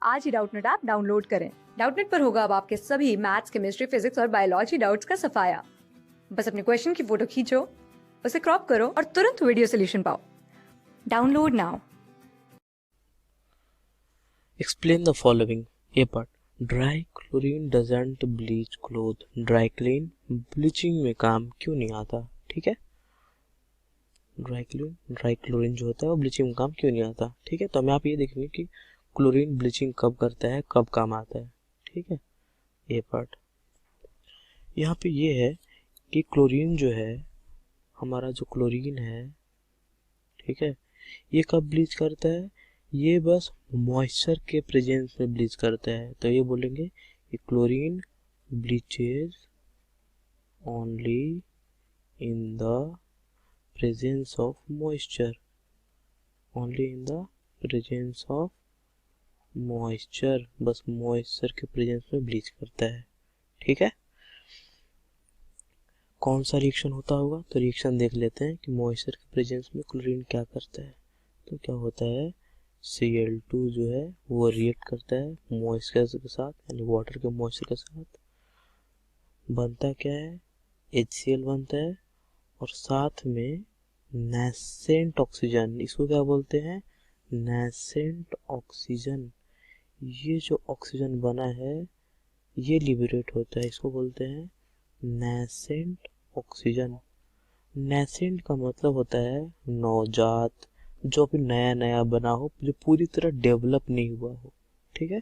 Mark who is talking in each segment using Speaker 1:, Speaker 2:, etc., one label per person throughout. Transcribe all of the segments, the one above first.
Speaker 1: आज ही Doubtnut app download करें। Doubtnut पर होगा अब आपके सभी मैथ्स, केमिस्ट्री, फिजिक्स और बायोलॉजी डाउट्स का सफाया। बस अपने क्वेश्चन की फोटो खींचो, उसे क्रॉप करो और तुरंत वीडियो सोल्यूशन पाओ। Download now.
Speaker 2: Explain the following. A part. Dry chlorine doesn't bleach cloth. Dry clean bleaching में काम क्यों नहीं आता? ठीक है, ड्राई क्लोरीन जो होता है वो ब्लीचिंग में काम क्यों नहीं आता? ठीक है, तो हमें आप ये देखेंगे कि क्लोरीन ब्लीचिंग कब करता है, कब काम आता है। ठीक है, ये पार्ट यहाँ पे ये है कि क्लोरीन जो है, हमारा जो क्लोरीन है, ठीक है, ये कब ब्लीच करता है? ये बस मॉइस्चर के प्रेजेंस में ब्लीच करता है। तो ये बोलेंगे कि chlorine bleaches only in the presence of moisture, only in the presence of moisture, बस मॉइस्चर के प्रेजेंस में ब्लीच करता है। ठीक है, कौन सा रिएक्शन होता होगा? तो रिएक्शन देख लेते हैं कि मॉइस्चर के प्रेजेंस में क्लोरीन क्या करता है। तो क्या होता है, Cl2 जो है वो रिएक्ट करता है मॉइस्चर के साथ, यानी वाटर के मॉइस्चर के साथ, बनता क्या है, HCl बनता है, और साथ में नेसेंट ऑक्सीजन, इसको क्या बोलते हैं, नेसेंट ऑक्सीजन। ये जो ऑक्सीजन बना है ये लिबरेट होता है, इसको बोलते हैं नेसेंट ऑक्सीजन। नेसेंट का मतलब होता है नवजात, जो अभी नया नया बना हो, जो पूरी तरह डेवलप नहीं हुआ हो। ठीक है,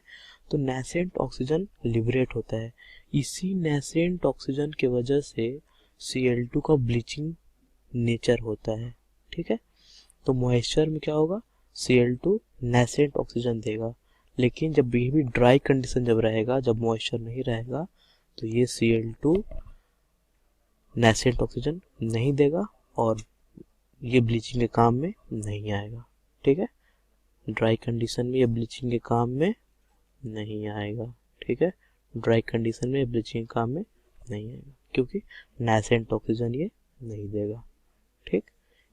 Speaker 2: तो नेसेंट ऑक्सीजन लिबरेट होता है। इसी नेसेंट ऑक्सीजन की वजह से Cl2 का ब्लीचिंग नेचर होता है। ठीक है, तो मॉइस्चर में क्या होगा, Cl2 नेसेंट ऑक्सीजन देगा, लेकिन जब ये भी ड्राई कंडीशन जब रहेगा, जब मॉइस्चर नहीं रहेगा, तो ये Cl2 नेसेंट ऑक्सीजन नहीं देगा और ये ब्लीचिंग के काम में नहीं आएगा। ठीक है, ड्राई कंडीशन में ये ब्लीचिंग के काम में नहीं आएगा। ठीक है, ड्राई कंडीशन में ये ब्लीचिंग के काम में नहीं आएगा क्योंकि नेसेंट ऑक्सीजन ये नहीं देगा। ठीक,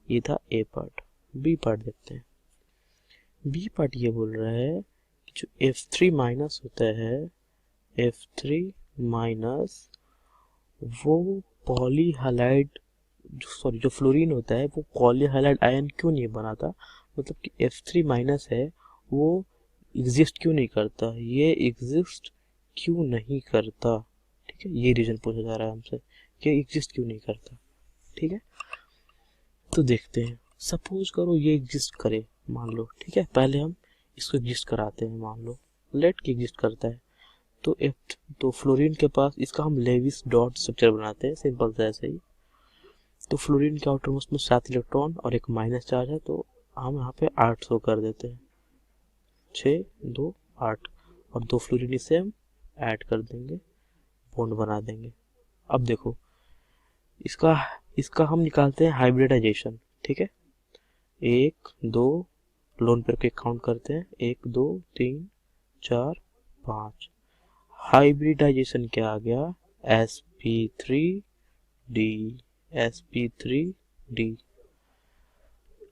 Speaker 2: ये था ए पार्ट। बी पार्ट देखते हैं। बी पार्ट ये बोल रहा है कि जो F3 माइनस होता है, F3 माइनस वो पॉलीहालाइड, जो फ्लोरीन होता है वो पॉलीहालाइड आयन क्यों नहीं बनाता, मतलब कि F3 माइनस है वो एग्जिस्ट क्यों नहीं करता, ये एग्जिस्ट क्यों नहीं करता। ठीक है, ये रीजन पूछा जा रहा है हमसे कि एग्जिस्ट क्यों नहीं करता। ठीक है, तो देखते हैं। सपोज करो ये एग्जिस्ट करे, मान लो। ठीक है, पहले हम इसको एग्जिस्ट कराते हैं, मान लो लेट के एग्जिस्ट करता है। तो फ्लोरीन के पास इसका हम लेविस डॉट स्ट्रक्चर बनाते हैं, सिंपल सा ऐसे ही। तो फ्लोरीन के आउटर मोस्ट में 7 इलेक्ट्रॉन और एक माइनस चार्ज है, तो हम यहाँ पे 8 शो कर देते हैं, 6 2 8, और 2 फ्लोरीन इसे हम ऐड कर देंगे, बॉन्ड बना देंगे। अब देखो इसका हम निकालते हैं हाइब्रिडाइजेशन। ठीक है, 1 2 लोन पेयर के काउंट करते हैं, 1 2 3 4 5। हाइब्रिडाइजेशन क्या आ गया, sp3d, sp3d।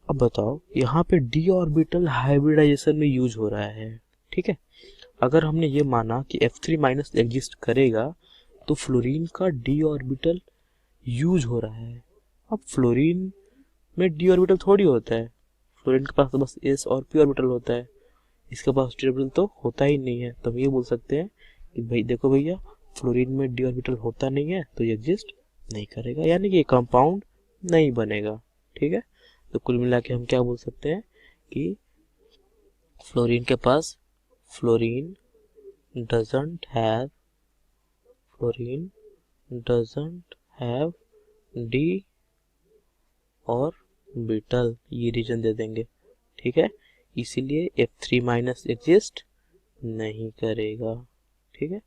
Speaker 2: अब बताओ यहाँ पे d ऑर्बिटल हाइब्रिडाइजेशन में यूज हो रहा है। ठीक है, अगर हमने ये माना कि F3 माइनस एग्जिस्ट करेगा तो फ्लोरीन का d ऑर्बिटल यूज हो रहा है। अब फ्लोरीन में d ऑर्बिटल थोड़ी होता है, फ्लोरीन के पास तो बस s और p ऑर्बिटल होता है, इसके पास d ऑर्बिटल तो होता ही नहीं है। तो हम ये बोल सकते हैं कि भाई देखो भैया, फ्लोरीन में d ऑर्बिटल होता नहीं है तो ये एग्जिस्ट नहीं करेगा, यानी कि कंपाउंड नहीं बनेगा। ठीक है, तो कुल मिला के हम क्या बोल सकते हैं कि फ्लोरीन के पास, fluorine doesn't have d orbital, ये रीजन दे देंगे। ठीक है, इसीलिए F3 माइनस एग्जिस्ट नहीं करेगा। ठीक है,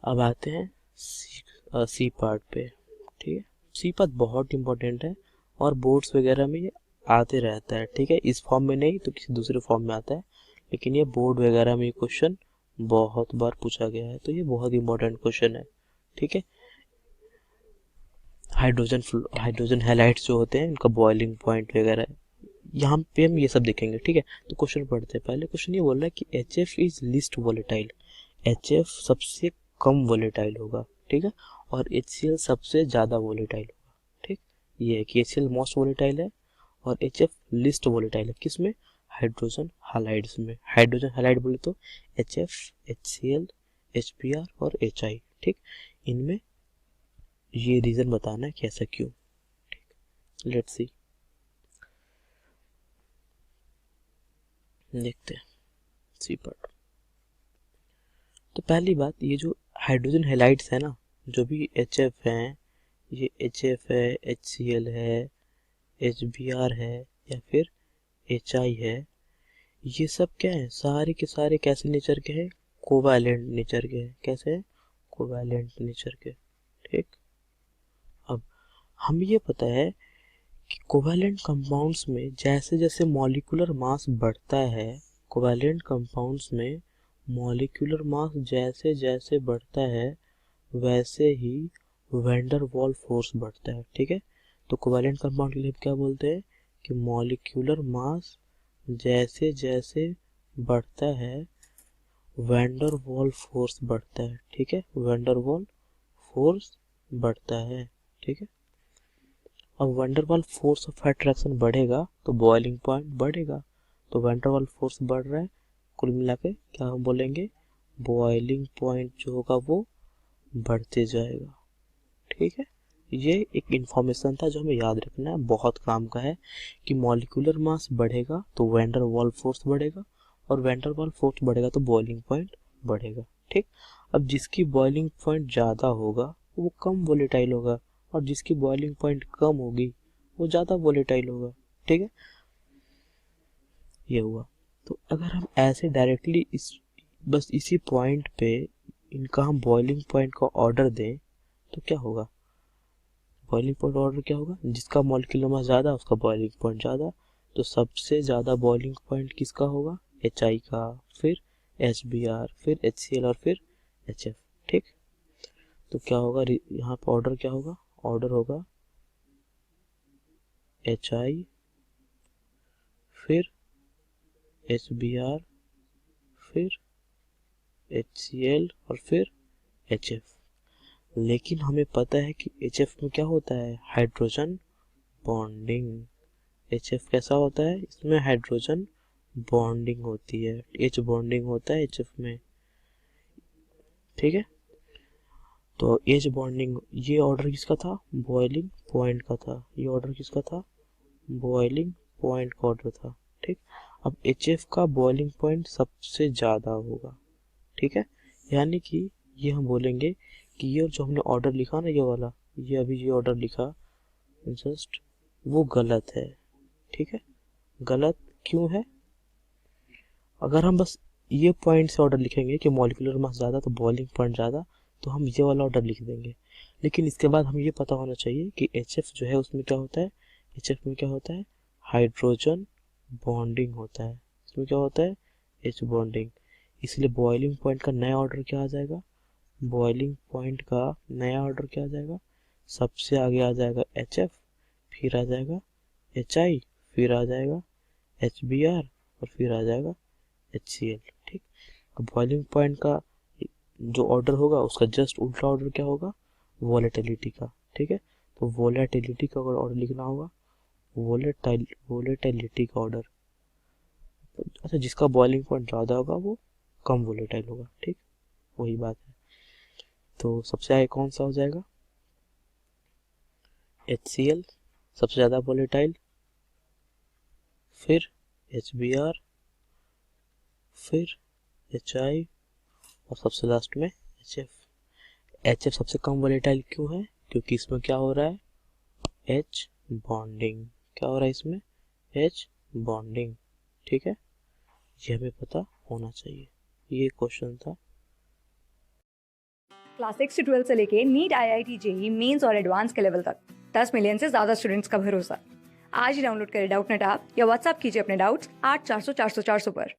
Speaker 2: अब आते हैं सी पार्ट पे। ठीक है, सी पार्ट बहुत इंपॉर्टेंट है और बोर्ड्स वगैरह में ये आते रहता है। ठीक है, इस फॉर्म में नहीं तो किसी दूसरे फॉर्म में आता है, लेकिन ये बोर्ड वगैरह में क्वेश्चन बहुत बार पूछा गया है, तो ये बहुत इंपॉर्टेंट क्वेश्चन है। ठीक है, हाइड्रोजन हैलाइड्स जो होते हैं उनका बॉइलिंग पॉइंट वगैरह यहाँ पे हम ये सब देखेंगे, ठीक है। तो क्वेश्चन पढ़ते हैं। पहले क्वेश्चन ये बोल रहा है कि HF is least volatile, HF सबसे कम वोलेटाइल होगा, ठीक है, और HCl सबसे ज़्यादा वोलेटाइल होगा, ठीक। ये है कि HCl मोस्ट वोलेटाइल है और HF लीस्ट वोलेटाइल है, किसमें, हाइड्रोजन हैलाइड्स में। हाइड्रोजन हैलाइड बोले तो HF, HCl, HBr और HI, ठीक। इनमें ये रीज़न बताना है कि ऐसा क्यों, ठीक। लेट्स सी, देखते हैं सी पार्ट। तो पहली बात, ये जो हाइड्रोजन हैलाइड्स है ना, जो भी HF हैं, ये HF है, HCl है, HBr है या फिर HI है, ये सब क्या है, सारे के सारे कैसे नेचर के हैं, कोवैलेंट नेचर के हैं। कैसे हैं, कोवैलेंट नेचर के, ठीक। अब हम ये पता है कि कोवैलेंट कंपाउंड्स में जैसे जैसे मॉलिक्यूलर मास बढ़ता है, कोवैलेंट कंपाउंड्स में मॉलिक्यूलर मास जैसे जैसे बढ़ता है वैसे ही वैन डर वाल्स फोर्स बढ़ता है, ठीक है। तो कोवैलेंट कंपाउंड के लिए क्या बोलते हैं कि मॉलिक्यूलर मास जैसे जैसे बढ़ता है वैन डर वाल्स फोर्स बढ़ता है, ठीक है, वैन डर वाल्स फोर्स बढ़ता है, ठीक है। अब van der Waals force of attraction बढ़ेगा तो बॉइलिंग पॉइंट बढ़ेगा, तो वैन डर वाल्स फोर्स बढ़ रहा है, कुल मिला के क्या हम बोलेंगे, बॉइलिंग पॉइंट जो होगा वो बढ़ते जाएगा, ठीक है। ये एक इंफॉर्मेशन था जो हमें याद रखना है, बहुत काम का है, कि मॉलिक्यूलर मास बढ़ेगा तो वैन डर वाल्स फोर्स बढ़ेगा और वैन डर वाल्स फोर्स बढ़ेगा तो बॉइलिंग पॉइंट बढ़ेगा, ठीक। अब जिसकी बॉइलिंग पॉइंट ज़्यादा होगा वो कम वोलेटाइल होगा और जिसकी बॉइलिंग पॉइंट कम होगी वो ज़्यादा वोलेटाइल होगा, ठीक है। ये हुआ। तो अगर हम ऐसे डायरेक्टली बस इसी पॉइंट पे इनका हम बॉइलिंग पॉइंट का ऑर्डर दें तो क्या होगा, बॉइलिंग पॉइंट ऑर्डर क्या होगा, जिसका मॉलिक्यूलर मास ज़्यादा उसका बॉइलिंग पॉइंट ज़्यादा। तो सबसे ज़्यादा बॉइलिंग पॉइंट किसका होगा, HI का, फिर HBr, फिर HCl और फिर HF, ठीक। तो क्या होगा, यहाँ पर ऑर्डर क्या होगा, ऑर्डर होगा HI, फिर HBr, फिर HCl और फिर HF। लेकिन हमें पता है कि HF में क्या होता है, हाइड्रोजन बॉन्डिंग। HF कैसा होता है, इसमें हाइड्रोजन बॉन्डिंग होती है, H बॉन्डिंग होता है HF में, ठीक है। तो H बॉन्डिंग, ये ऑर्डर किसका था, बॉइलिंग पॉइंट का था, ये ऑर्डर किसका था, बॉइलिंग पॉइंट का ऑर्डर था, ठीक। अब HF का बॉइलिंग पॉइंट सबसे ज़्यादा होगा, ठीक है। यानी कि ये हम बोलेंगे कि ये जो हमने ऑर्डर लिखा ना, ये वाला, ये अभी ये ऑर्डर लिखा जस्ट, वो गलत है, ठीक है। गलत क्यों है, अगर हम बस ये पॉइंट से ऑर्डर लिखेंगे कि मॉलिक्यूलर मास ज़्यादा तो बॉइलिंग पॉइंट ज़्यादा, तो हम ये वाला ऑर्डर लिख देंगे। लेकिन इसके बाद हमें ये पता होना चाहिए कि HF जो है उसमें क्या होता है, HF में क्या होता है, हाइड्रोजन बॉन्डिंग होता है, इसमें क्या होता है, H बॉन्डिंग। इसलिए बॉइलिंग पॉइंट का नया ऑर्डर क्या आ जाएगा, बॉइलिंग पॉइंट का नया ऑर्डर क्या आ जाएगा, सबसे आगे आ जाएगा HF, फिर आ जाएगा HI, फिर आ जाएगा HBr और फिर आ जाएगा HCl, ठीक। अब बॉइलिंग पॉइंट का जो ऑर्डर होगा उसका जस्ट उल्टा ऑर्डर क्या होगा, वोलेटिलिटी का, ठीक है। तो वोलेटिलिटी का अगर ऑर्डर लिखना होगा, वोलेटिलिटी का ऑर्डर, अच्छा, जिसका बॉइलिंग पॉइंट ज़्यादा होगा वो कम वोलेटाइल होगा, ठीक, वही बात है। तो सबसे आगे कौन सा हो जाएगा, HCl सबसे ज़्यादा वोलेटाइल, फिर HBr, फिर HI और सबसे लास्ट में HF सबसे कम वोलेटाइल क्यों है, क्योंकि इसमें क्या हो रहा है, H बॉन्डिंग, क्या हो रहा है इसमें, H बॉन्डिंग, ठीक है। ये हमें पता होना चाहिए, ये क्वेश्चन था।
Speaker 1: क्लास 6 से 12 से लेके नीट, IIT, JEE मेंस और एडवांस के लेवल तक 10 मिलियन से ज्यादा स्टूडेंट्स का भरोसा। आज ही डाउनलोड करें डाउटनेट ऐप या व्हाट्सएप कीजिए अपने डाउट्स 8400 400 400 पर।